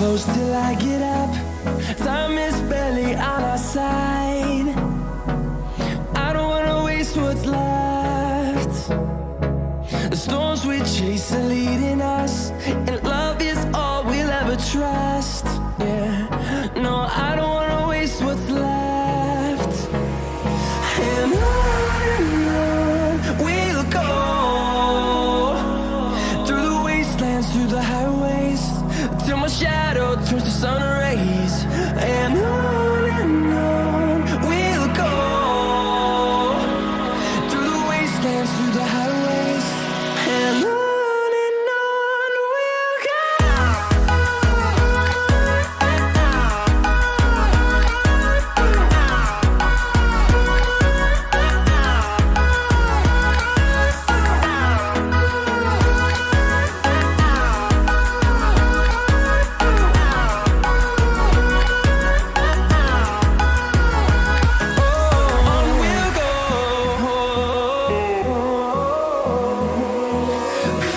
close till I get up. Time is barely on our side. I don't wanna waste what's left. The storms we chase are leading us, and love is all we'll ever trust. Yeah, no, I don't wanna waste what's left. And on we'll go, through the wastelands, through the highways, till my shadow turns to sun rays. And on we'll go, through the wastelands, through the highways, and on we'll go.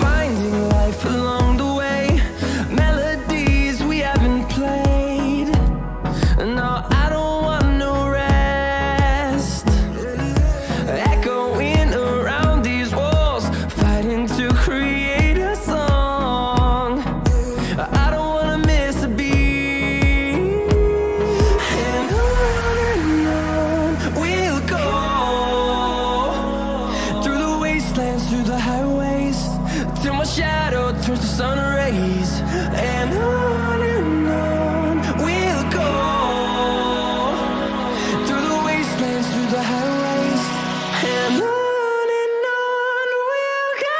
Finding life along the way, melodies we haven't played. No, I don't want no rest. Echoing around these walls, fighting to create a song. I don't wanna miss a beat. And on we'll go, through the wastelands, through the highways, till my shadow turns to sun rays. And on we'll go, through the wastelands, through the highways, and on we'll go.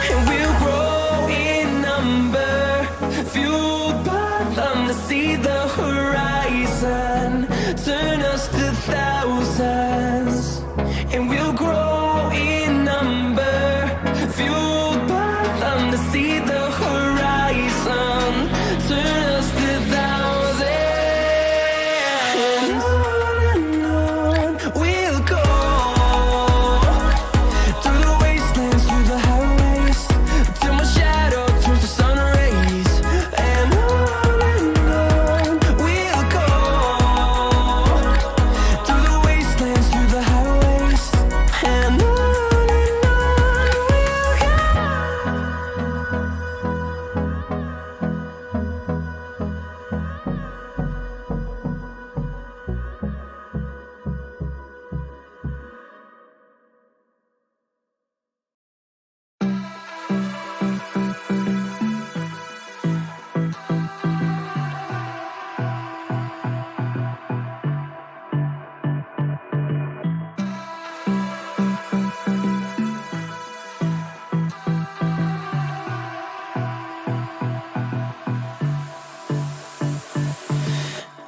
And we'll grow in number, fueled by them to see the horizon, turn us to thousands. And we'll grow in number, fueled by them to see the horizon, turn us to thousands. And on we'll go, through the wastelands, through the highways, till my shadow turns to sun rays. And on we'll go, through the wastelands, through the highways, and on we'll go.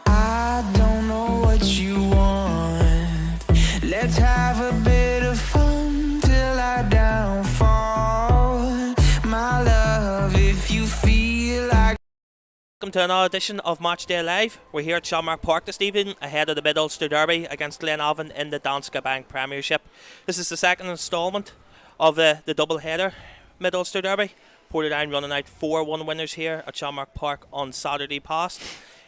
I don't know what you want. Let's have a bit of fun till I downfall. My love, if you feel like. Welcome to another edition of Matchday Live. We're here at Shamrock Park this evening ahead of the Mid-Ulster Derby against Glenavon in the Danske Bank Premiership. This is the second instalment of the double-header Mid-Ulster Derby. Portadown running out 4-1 winners here at Shamrock Park on Saturday past.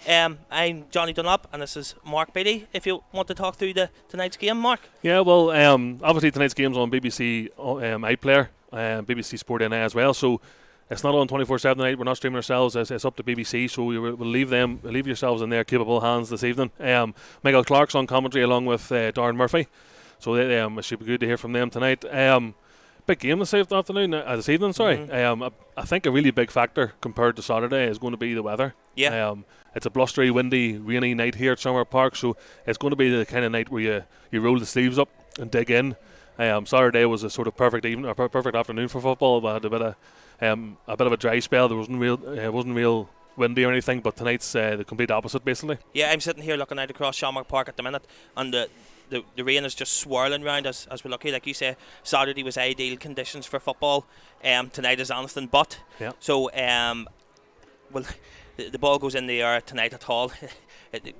I'm Jonny Dunlop and this is Mark Beattie. If you want to talk through tonight's game, Mark. Yeah, well, obviously tonight's game's on BBC iPlayer, BBC Sport NI as well, so it's not on 24/7 tonight. We're not streaming ourselves. It's up to BBC, so we'll leave yourselves in their capable hands this evening. Michael Clark's on commentary along with Darren Murphy, so it should be good to hear from them tonight. Big game this evening. I think a really big factor compared to Saturday is going to be the weather. Yeah. It's a blustery, windy, rainy night here at Shamrock Park, so it's going to be the kind of night where you roll the sleeves up and dig in. Saturday was a sort of perfect afternoon for football. We had a bit of a dry spell. There wasn't real windy or anything, but tonight's the complete opposite, basically. Yeah, I'm sitting here looking out across Shamrock Park at the minute, and the the rain is just swirling round us as we're lucky. Like you say, Saturday was ideal conditions for football. Tonight is anything but. Yeah. So well, the ball goes in the air tonight at all.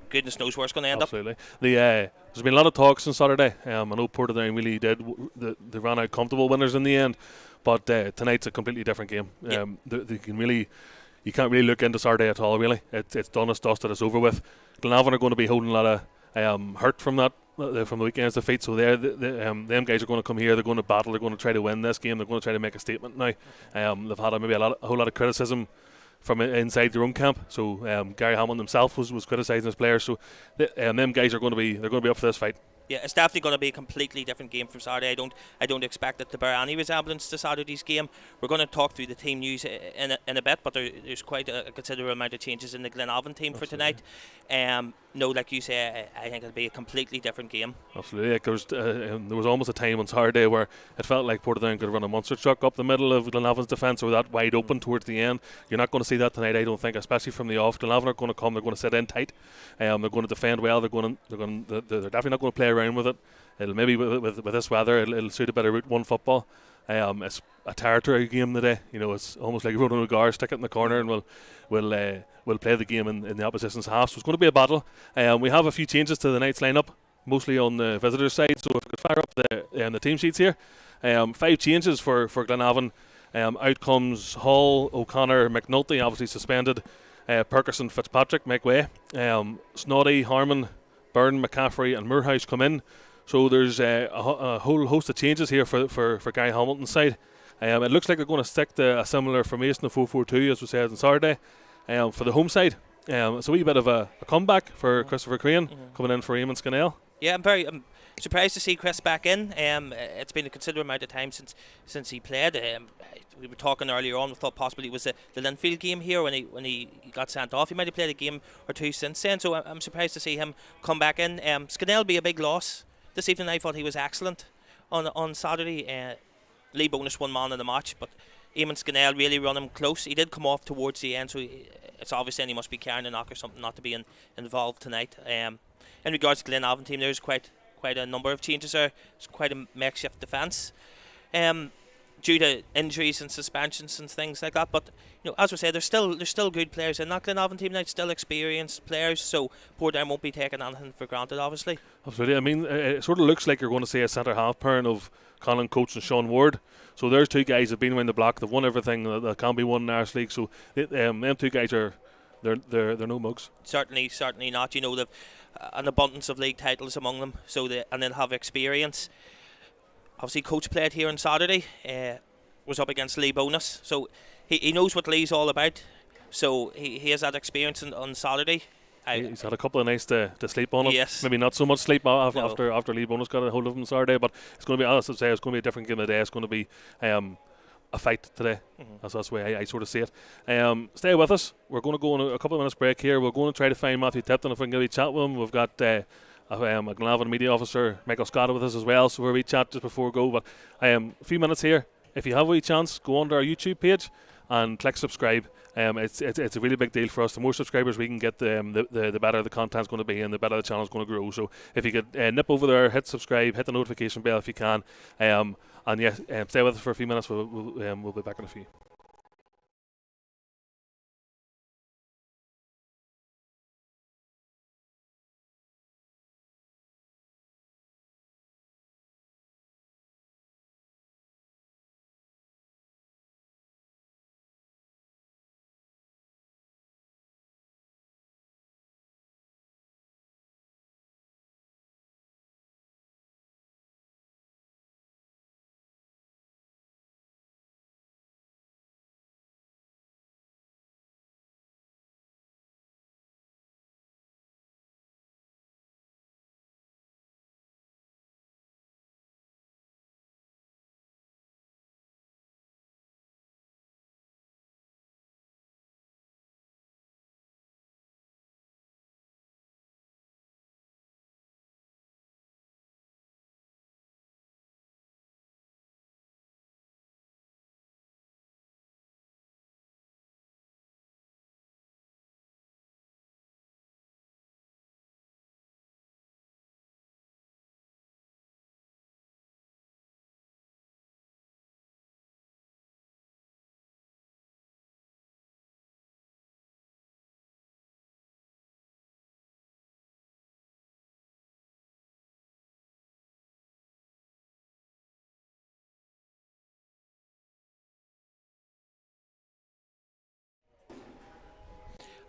Goodness knows where it's going to end Absolutely. There's been a lot of talks on Saturday. I know Portadown really did. They ran out comfortable winners in the end, but tonight's a completely different game. You can't really look into Saturday at all. Really, it's done, it's dusted, it's over with. Glenavon are going to be holding a lot of hurt from that. From the weekend's defeat, so them guys are going to come here. They're going to battle. They're going to try to win this game. They're going to try to make a statement now. They've had a whole lot of criticism from inside their own camp. So Gary Hamilton himself was criticising his players. So them guys are going to be up for this fight. Yeah, it's definitely going to be a completely different game from Saturday. I don't expect it to bear any resemblance to Saturday's game. We're going to talk through the team news in a bit, but there's quite a considerable amount of changes in the Glenavon team for tonight. No, like you say, I think it'll be a completely different game. Absolutely. Like there was almost a time on Saturday where it felt like Portadown could run a monster truck up the middle of Glenavon's defence, or that wide open towards the end. You're not going to see that tonight, I don't think, especially from the off. Glenavon are going to come. They're going to sit in tight. They're going to defend well. They're definitely not going to play around with it. It'll maybe with this weather, it'll suit a bit of Route 1 football. It's a territory game today. It's almost like Ronan O'Gara, stick it in the corner, and we'll play the game in the opposition's half. So it's going to be a battle. We have a few changes to the night's lineup, mostly on the visitors' side. So if we could fire up the team sheets here, 5 changes for Glenavon. Out comes Hall, O'Connor, McNulty, obviously suspended. Perkerson, Fitzpatrick make way. Snoddy, Harmon, Byrne, McCaffrey, and Moorhouse come in. So there's a whole host of changes here for Gary Hamilton's side. It looks like they're going to stick to a similar formation of 4-4-2 as we said on Saturday. For the home side, it's a wee bit of a comeback for Christopher Crane coming in for Eamon Scannell. Yeah, I'm surprised to see Chris back in. It's been a considerable amount of time since he played. We were talking earlier on. We thought possibly it was the Linfield game here when he got sent off. He might have played a game or two since then. So I'm surprised to see him come back in. Scannell will be a big loss this evening. I thought he was excellent on Saturday. Lee Bonus one man in the match, but Eamon Scannell really run him close. He did come off towards the end, so it's obvious then he must be carrying a knock or something not to be involved tonight. In regards to Glenavon team, there's quite a number of changes there. It's quite a makeshift defence due to injuries and suspensions and things like that. But as we say, there's still good players in that Glenavon team now, still experienced players. So Portadown won't be taking anything for granted, obviously. Absolutely. I mean, it sort of looks like you're going to see a centre half pairing of Colin Coates and Sean Ward. So there's 2 guys that have been around the block. They've won everything that can be won in the Irish League. So them 2 guys they're no mugs. Certainly not. They've an abundance of league titles among them. And then have experience. Obviously, Coach played here on Saturday. Was up against Lee Bonus, so he knows what Lee's all about. So he has that experience on Saturday. He's had a couple of nights to sleep on it. Yes. Maybe not so much sleep after Lee Bonus got a hold of him Saturday, but it's going to be, as I say, it's going to be a different game today. It's going to be a fight today. That's the way I sort of see it. Stay with us. We're going to go on a couple of minutes break here. We're going to try to find Matthew Tipton if we can get a chat with him. We've got a Glenavon media officer, Michael Scott, with us as well, so we'll chat just before we go. But a few minutes here. If you have a wee chance, go onto our YouTube page and click subscribe. It's a really big deal for us. The more subscribers we can get, the better the content's going to be and the better the channel's going to grow. So if you could nip over there, hit subscribe, hit the notification bell if you can, and stay with us for a few minutes. We'll be back in a few.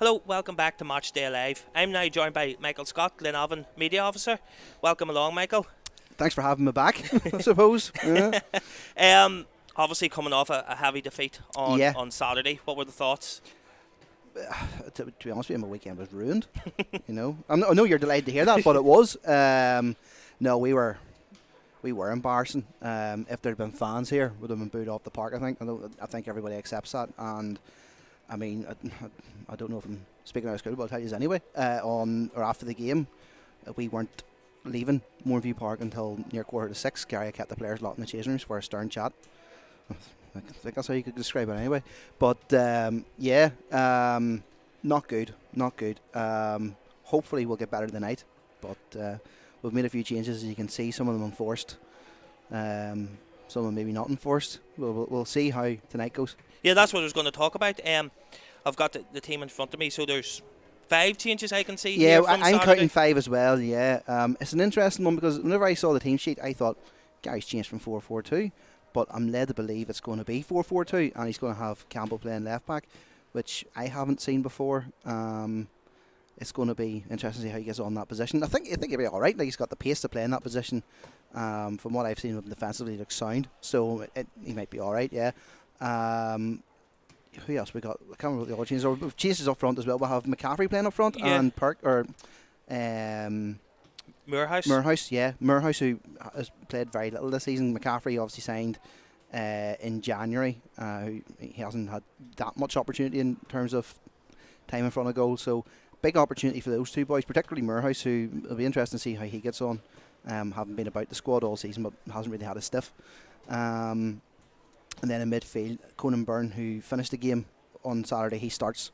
Hello, welcome back to Match Day Live. I'm now joined by Michael Scott, Glenavon Media Officer. Welcome along, Michael. Thanks for having me back, I suppose. Yeah. Obviously coming off a heavy defeat on Saturday. What were the thoughts? To be honest with you, my weekend was ruined. You know, I know you're delighted to hear that, but it was. No, we were embarrassing. If there'd been fans here, would have been booed off the park. I think everybody accepts that. And I mean, I don't know if I'm speaking out of school, but I'll tell you anyway. On or after the game, we weren't leaving Moorview Park until near 5:45. Gary kept the players locked in the changing rooms for a stern chat. I think that's how you could describe it anyway. But not good. Hopefully we'll get better tonight. But we've made a few changes, as you can see. Some of them enforced, some of them maybe not enforced. We'll see how tonight goes. Yeah, that's what I was going to talk about. I've got the team in front of me, so there's 5 changes I can see. Yeah, here from I'm Saturday. counting 5 as well. Yeah, it's an interesting one because whenever I saw the team sheet, I thought Gary's changed from 4-4-2, but I'm led to believe it's going to be 4-4-2, and he's going to have Campbell playing left back, which I haven't seen before. It's going to be interesting to see how he gets on that position. I think he'll be all right. Like, he's got the pace to play in that position. From what I've seen of him defensively, he looks sound, so he might be all right. Yeah. Who else we got? I can't remember what the other changes are. We've changes up front as well. We'll have McCaffrey playing up front and Moorhouse. Yeah, Moorhouse, who has played very little this season. McCaffrey obviously signed in January. He hasn't had that much opportunity in terms of time in front of goal. So big opportunity for those two boys, particularly Moorhouse, who will be interesting to see how he gets on. Haven't been about the squad all season, but hasn't really had a stiff. And then in midfield, Conan Byrne, who finished the game on Saturday, he starts.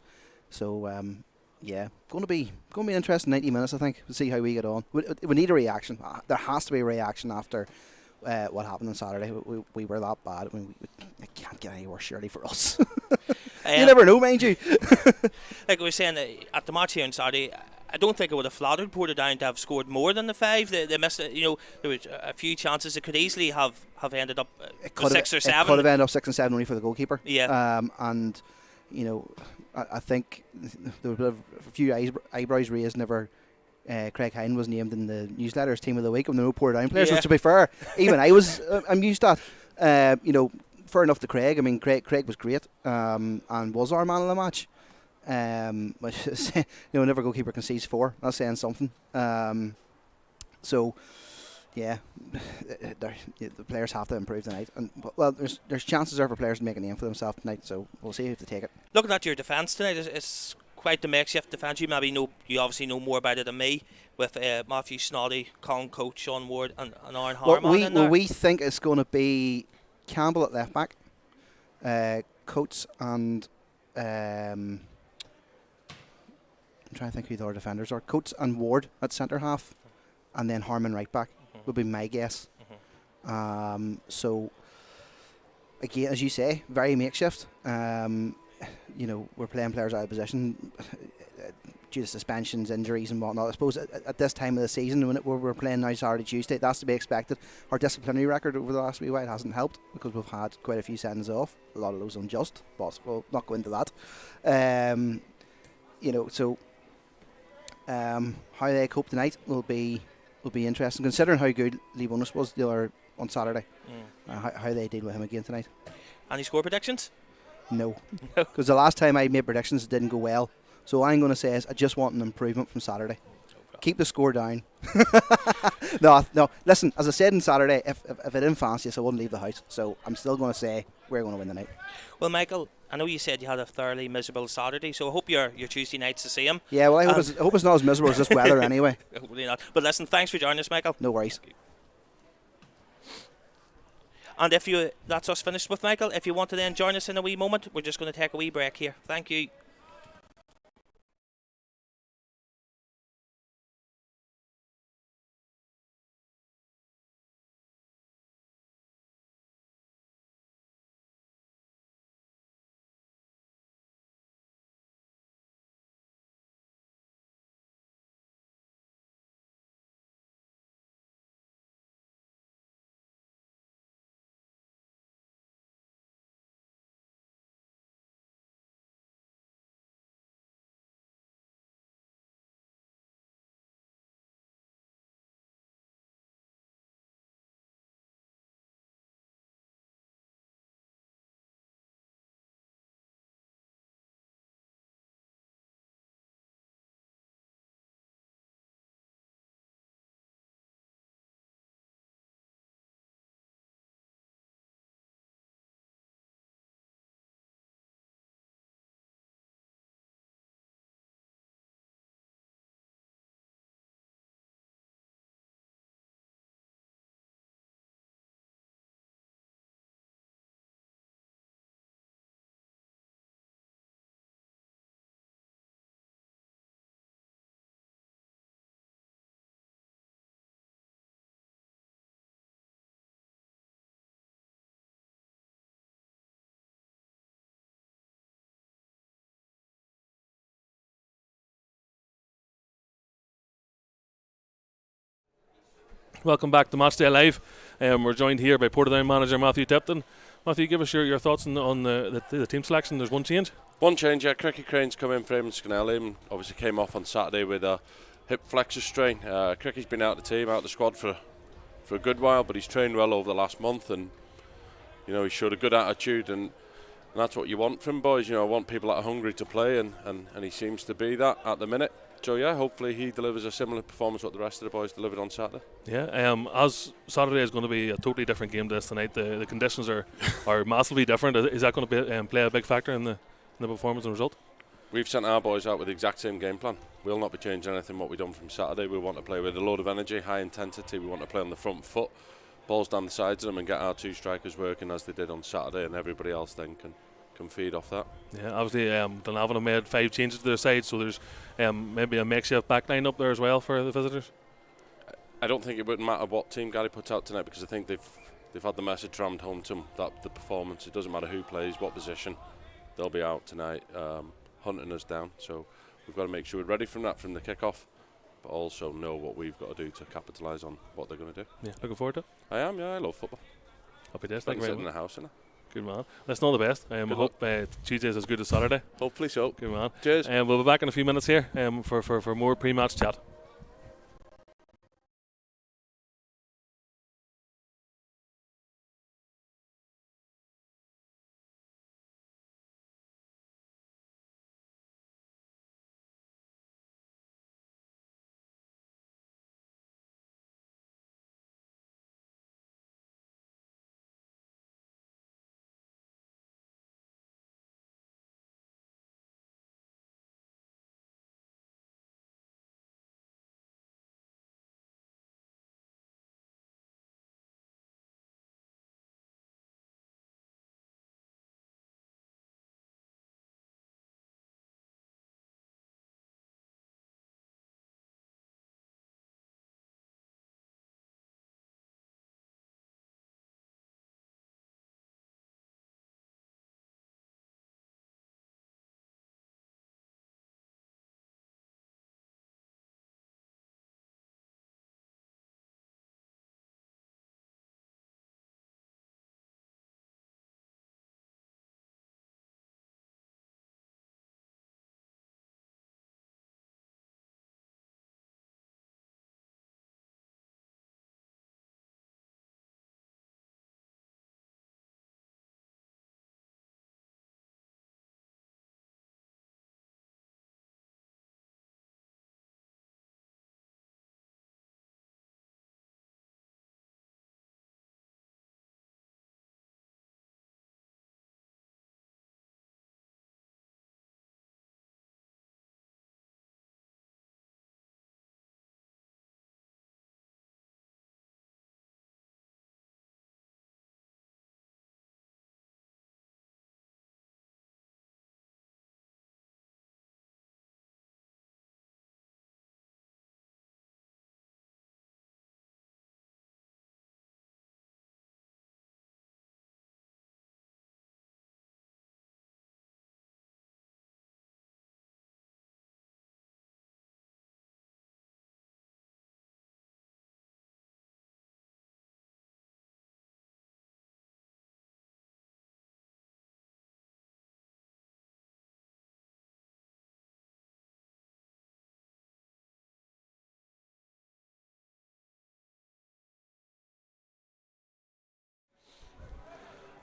So going to be an interesting 90 minutes. I think we'll see how we get on. We need a reaction. There has to be a reaction after what happened on Saturday. We were that bad. I mean, it can't get any worse, surely, for us. You never know, mind you. Like we were saying at the match here on Saturday, I don't think it would have flattered Portadown to have scored more than the 5. They missed it. You know, there was a few chances. It could easily have ended up 6 or 7. It could have ended up 6 and 7 only for the goalkeeper. Yeah. And you know, I think there was a few eyebrows raised whenever Craig Hine was named in the newsletter's team of the week of the no Portadown players. Which, to be fair, even I was amused at. You know, fair enough to Craig. I mean, Craig was great and was our man of the match. Which is, you know, whenever a goalkeeper concedes 4, that's saying something. So, yeah, the players have to improve tonight. And well, there's chances there for players to make a name for themselves tonight. So we'll see if they take it. Looking at your defence tonight, it's quite the makeshift defence. You obviously know more about it than me. With Matthew Snoddy, Colin Coates, Sean Ward, and Aaron Harman. We think it's going to be Campbell at left back, Coates and. I'm trying to think who the other defenders are. Coates and Ward at centre half, and then Harman right back would be my guess. So again, as you say, very makeshift. You know, we're playing players out of position due to suspensions, injuries, and whatnot. I suppose at this time of the season, when we're playing now Saturday, Tuesday, that's to be expected. Our disciplinary record over the last wee while hasn't helped because we've had quite a few sends off. A lot of those unjust, but we'll not go into that. You know, so. How they cope tonight will be interesting, considering how good Lee Bonus was the other on Saturday. How they deal with him again tonight. Any score predictions? No, because the last time I made predictions it didn't go well. So what I'm going to say is I just want an improvement from Saturday. Keep the score down. No. Listen, as I said on Saturday, if I didn't fancy us, I wouldn't leave the house. So I'm still going to say we're going to win the night. Well, Michael, I know you said you had a thoroughly miserable Saturday, so I hope your Tuesday night's the same. Yeah, well, I hope it's not as miserable as this weather anyway. Hopefully not. But listen, thanks for joining us, Michael. No worries. And that's us finished with Michael. If you want to then join us in a wee moment, we're just going to take a wee break here. Thank you. Welcome back to Matchday Live. We're joined here by Portadown manager Matthew Tipton. Matthew, give us your thoughts on the team selection. There's one change. One change, yeah. Cricky Crane's come in for him and Scanelli, and obviously came off on Saturday with a hip flexor strain. Cricky's been out of the team, out of the squad for a good while, but he's trained well over the last month, and he showed a good attitude, and that's what you want from boys. I want people that are hungry to play, and he seems to be that at the minute. So yeah, hopefully he delivers a similar performance what the rest of the boys delivered on Saturday. Yeah, as Saturday is going to be a totally different game to this tonight. The conditions are massively different. Is that going to play a big factor in the performance and result? We've sent our boys out with the exact same game plan. We'll not be changing anything what we've done from Saturday. We want to play with a load of energy, high intensity. We want to play on the front foot, balls down the sides of them, and get our two strikers working as they did on Saturday, and everybody else then can feed off that. Yeah, obviously Glenavon have made 5 changes to their side, so there's maybe a makeshift back line up there as well for the visitors. I don't think it would matter what team Gary puts out tonight, because I think they've had the message rammed home to them that the performance, it doesn't matter who plays, what position, they'll be out tonight hunting us down. So we've got to make sure we're ready from the kick-off, but also know what we've got to do to capitalise on what they're going to do. Yeah, looking forward to it. I am, yeah, I love football. Happy days. Thank you very much. Sitting in the house, innit? Good man. Let's know the best. I hope Tuesday's as good as Saturday. Hopefully so. Good man. Cheers. We'll be back in a few minutes here for more pre-match chat.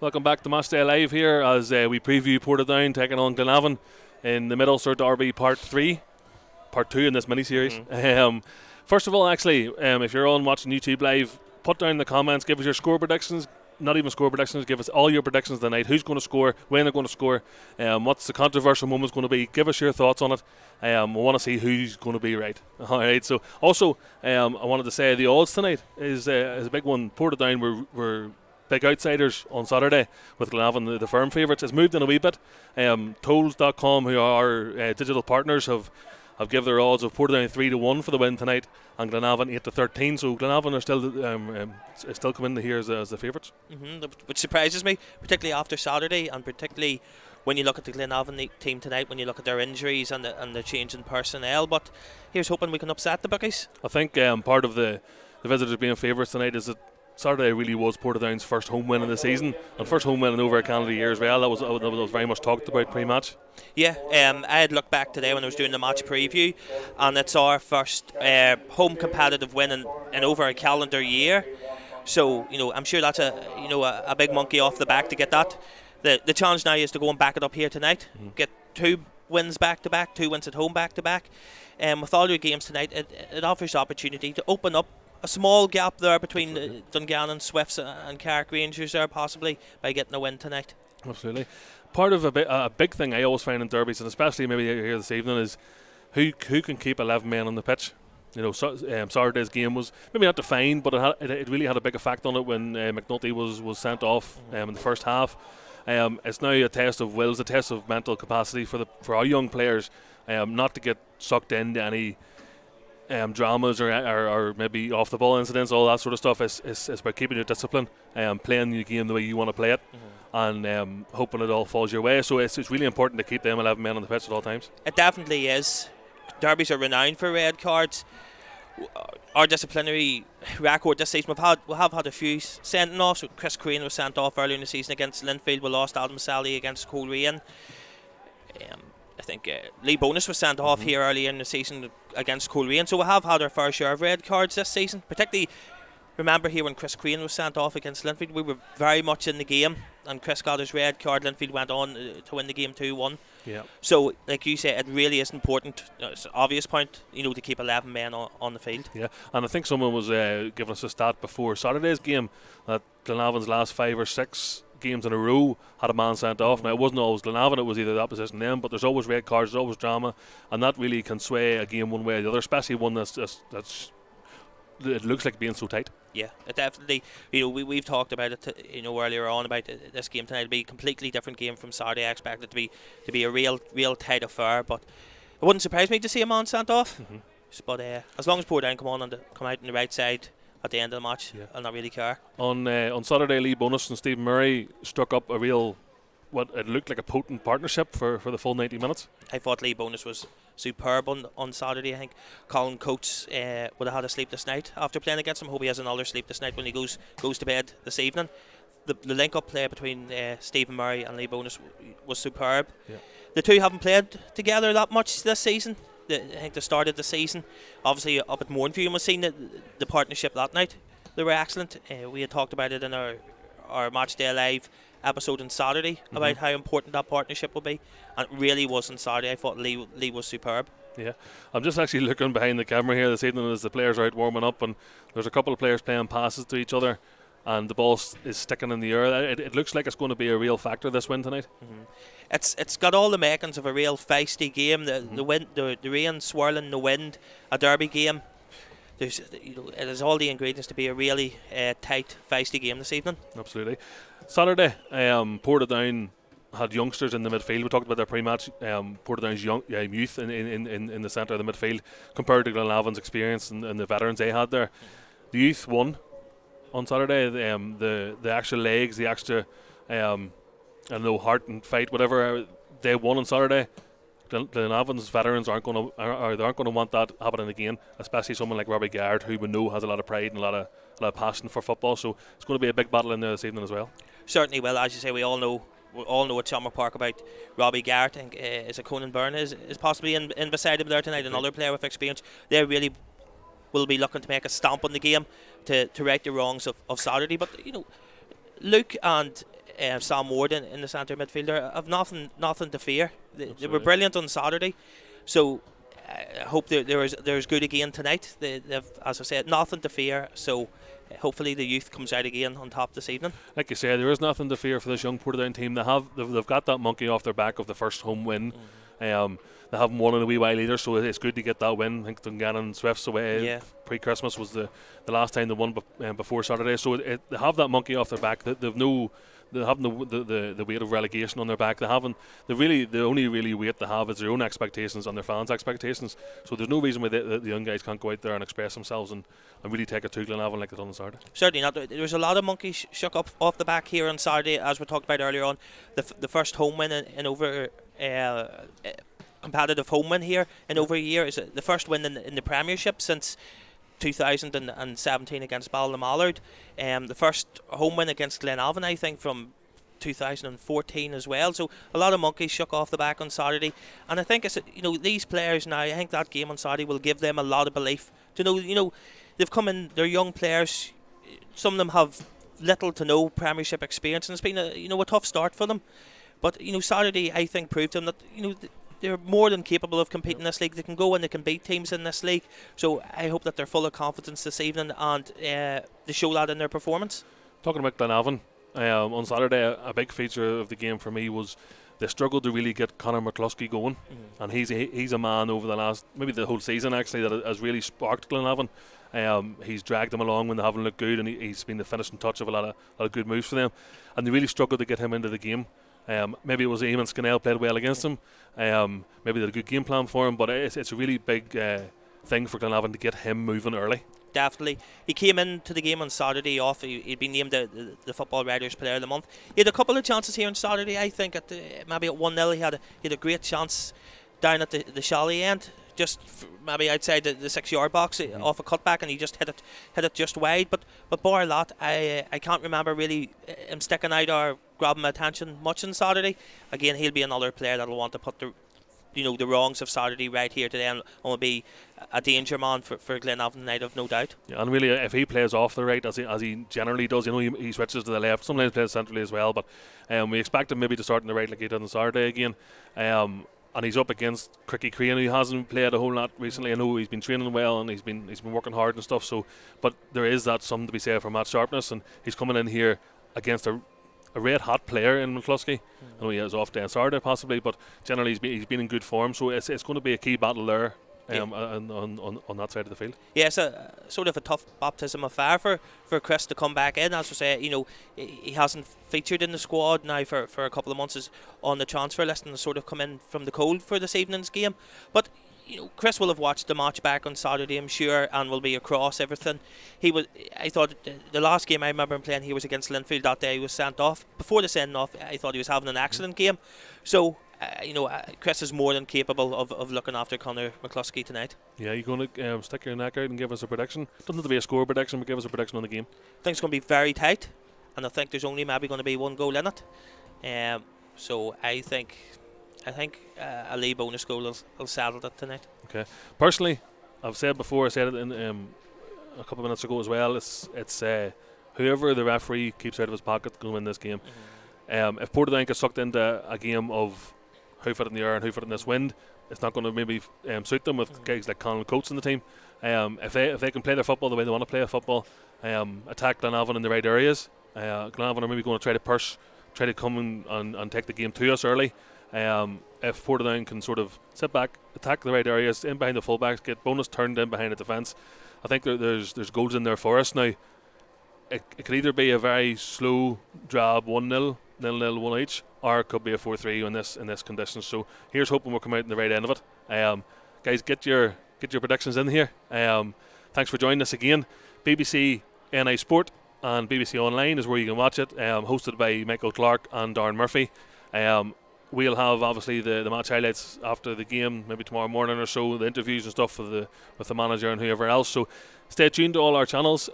Welcome back to Matchday Live here as we preview Portadown taking on Glenavon in the Middlesbrough Derby Part 3, Part 2 in this mini-series. First of all, actually, if you're on watching YouTube Live, put down in the comments, give us your score predictions. Not even score predictions, give us all your predictions tonight. Who's going to score, when they're going to score, what's the controversial moment's going to be. Give us your thoughts on it. We want to see who's going to be right. Alright, so also I wanted to say the odds tonight is a big one. Portadown were big outsiders on Saturday with Glenavon, the firm favourites. It's moved in a wee bit. Tolls.com, who are our digital partners, have given their odds of Portadown 3-1 for the win tonight, and Glenavon 8-13. So Glenavon are still coming in here as the favourites. Which surprises me, particularly after Saturday, and particularly when you look at the Glenavon team tonight, when you look at their injuries and the change in personnel. But here's hoping we can upset the bookies. I think part of the the visitors being favourites tonight is that Saturday really was Portadown's first home win in the season, and first home win in over a calendar year as well. That was very much talked about pre-match. Yeah, I had looked back today when I was doing the match preview, and it's our first home competitive win in over a calendar year. So I'm sure that's a big monkey off the back to get that. The challenge now is to go and back it up here tonight, get 2 wins back to back, 2 wins at home back to back. With all your games tonight, it offers the opportunity to open up a small gap there between Dungannon, Swifts and Carrick Rangers there, possibly, by getting a win tonight. Absolutely. Part of a big thing I always find in derbies, and especially maybe here this evening, is who can keep 11 men on the pitch. Saturday's game was maybe not defined, but it really had a big effect on it when McNulty was sent off in the first half. It's now a test of wills, a test of mental capacity for our young players, not to get sucked into any dramas or maybe off the ball incidents, all that sort of stuff. It's about keeping your discipline, playing your game the way you want to play it, and hoping it all falls your way. So it's really important to keep them 11 men on the pitch at all times. It definitely is. Derbies are renowned for red cards. Our disciplinary record this season, we have had a few sending offs. Chris Crane was sent off earlier in the season against Linfield. We lost Adam Sally against Coleraine. I think Lee Bonus was sent off here earlier in the season against Coleraine. So we have had our fair share of red cards this season. Particularly, remember here when Chris Crane was sent off against Linfield, we were very much in the game, and Chris got his red card. Linfield went on to win the game 2-1. Yeah. So, like you say, it really is important. It's an obvious point, to keep 11 men on the field. Yeah, and I think someone was giving us a stat before Saturday's game that Glenavon's last 5 or 6 games in a row had a man sent off. Now, it wasn't always Glenavon, it was either the opposition them, but there's always red cards, there's always drama, and that really can sway a game one way or the other, especially one that's it looks like being so tight. Yeah, it definitely. We've talked about it. Earlier on about this game tonight. It'll be a completely different game from Saturday. I expect it to be a real tight affair. But it wouldn't surprise me to see a man sent off. But as long as Portadown come out on the right side at the end of the match, I'll not really care. On Saturday, Lee Bonus and Stephen Murray struck up a real, what it looked like a potent partnership for the full 90 minutes. I thought Lee Bonus was superb on Saturday. I think Colin Coates would have had a sleepless night after playing against him. Hope he has another sleepless night when he goes to bed this evening. The link-up play between Stephen Murray and Lee Bonus was superb. Yeah. The two haven't played together that much this season. I think the start of the season, obviously up at Mournview, was seen the partnership that night. They were excellent. We had talked about it in our Match Day Live episode on Saturday about how important that partnership will be, and it really was on Saturday. I thought Lee was superb. Yeah, I'm just actually looking behind the camera here this evening as the players are out warming up, and there's a couple of players playing passes to each other, and the ball is sticking in the air. It looks like it's going to be a real factor this win tonight. It's got all the makings of a real feisty game. The wind, the rain swirling, the wind, a derby game. It has all the ingredients to be a really tight, feisty game this evening. Absolutely. Saturday, Portadown had youngsters in the midfield. We talked about their pre-match. Portadown's youth in the centre of the midfield compared to Glenavon's experience and the veterans they had there. The youth won on Saturday. The extra legs, the extra heart and fight, whatever, they won on Saturday. Glenavon's veterans aren't going to want that happening again, especially someone like Robbie Garrett, who we know has a lot of pride and a lot of passion for football. So it's going to be a big battle in there this evening as well. Certainly will. As you say, we all know at Shamrock Park about Robbie Garrett. I think is it Conan Byrne is possibly in beside him there tonight, another player with experience. They really will be looking to make a stamp on the game to right the wrongs of Saturday. But Luke and Sam Ward in the centre midfielder have nothing to fear. They were brilliant on Saturday, so I hope there's good again tonight. They've, as I said, nothing to fear. So hopefully the youth comes out again on top this evening. Like you say, there is nothing to fear for this young Portadown team. They've got that monkey off their back of the first home win. They haven't won in a wee while either, so it's good to get that win. I think Dungannon Swifts away pre-Christmas was the last time they won before Saturday. So they have that monkey off their back. They have the weight of relegation on their back. The only really weight they have is their own expectations and their fans' expectations. So there's no reason why the young guys can't go out there and express themselves and really take it to Glenavon like they done on Saturday. Certainly not. There was a lot of monkeys shook up off the back here on Saturday, as we talked about earlier on. The first home win in over competitive home win here in over a year. Is the first win in the Premiership since 2017 against Ballymallard, the first home win against Glenavon, I think, from 2014 as well. So a lot of monkeys shook off the back on Saturday, and I think these players now, I think that game on Saturday will give them a lot of belief to know they've come in, they're young players, some of them have little to no Premiership experience, and it's been a tough start for them, but Saturday I think proved to them that they're more than capable of competing in this league. They can go and they can beat teams in this league, so I hope that they're full of confidence this evening, and they show that in their performance. Talking about Glenavon, on Saturday, a big feature of the game for me was they struggled to really get Conor McCluskey going, and he's a man over the last, maybe the whole season actually, that has really sparked Glenavon. He's dragged them along when they haven't looked good, and he's been the finishing touch of a lot of good moves for them, and they really struggled to get him into the game. Maybe it was Eamon Scannell played well against him. Maybe they had a good game plan for him, but it's a really big thing for Glenavon to get him moving early. Definitely. He came into the game on Saturday off. He'd been named the Football Writers Player of the Month. He had a couple of chances here on Saturday, I think, maybe at 1-0. He had a great chance down at the Shally end, just maybe outside the 6-yard box, off a cutback, and he just hit it just wide. But bar that, I can't remember really him sticking out or grabbing my attention much on Saturday. Again, he'll be another player that'll want to put the wrongs of Saturday right here today, and will be a danger man for Glenavon tonight, I've no doubt. Yeah, and really, if he plays off the right as he generally does, he switches to the left. Sometimes plays centrally as well, but we expect him maybe to start on the right like he did on Saturday again. And he's up against Cricky Crane, who hasn't played a whole lot recently. I know he's been training well and he's been working hard and stuff. So, but there is that something to be said for Matt sharpness, and he's coming in here against a red hot player in McCluskey. I know he has off day on Saturday possibly, but generally he's been in good form. So it's going to be a key battle there. On that side of the field. Yeah, it's a sort of a tough baptism of fire for Chris to come back in. As we say, he hasn't featured in the squad now for a couple of months, is on the transfer list, and has sort of come in from the cold for this evening's game. But Chris will have watched the match back on Saturday, I'm sure, and will be across everything. I thought the last game I remember him playing, he was against Linfield that day. He was sent off. Before the send off, I thought he was having an excellent game. So Chris is more than capable of looking after Conor McCluskey tonight. Yeah, you're going to stick your neck out and give us a prediction. Doesn't have to be a score prediction, but give us a prediction on the game. I think it's going to be very tight, and I think there's only maybe going to be one goal in it. So I think a Lee bonus goal will settle it tonight. Okay. Personally, I've said before, I said it in a couple of minutes ago as well, it's whoever the referee keeps out of his pocket going to win this game. If Portadown gets sucked into a game of who fit in the air and who fit in this wind, it's not going to maybe suit them with guys like Colin Coates in the team. If they can play their football the way they want to play a football, attack Glenavon in the right areas, Glenavon are maybe going to try to come and take the game to us early. If Portadown can sort of sit back, attack the right areas, in behind the fullbacks, get bonus turned in behind the defence, I think there's goals in there for us now. It could either be a very slow drab 1-0, 0-0, 1 each, or it could be a 4-3 in this condition. So here's hoping we'll come out in the right end of it. Guys, get your predictions in here. Thanks for joining us again. BBC NI Sport and BBC Online is where you can watch it. Hosted by Michael Clark and Darren Murphy. We'll have obviously the match highlights after the game, maybe tomorrow morning or so, the interviews and stuff with the manager and whoever else. So stay tuned to all our channels.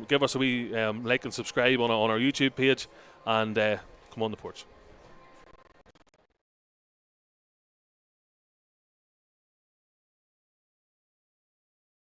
Give us a wee like and subscribe on our YouTube page, and come on the porch.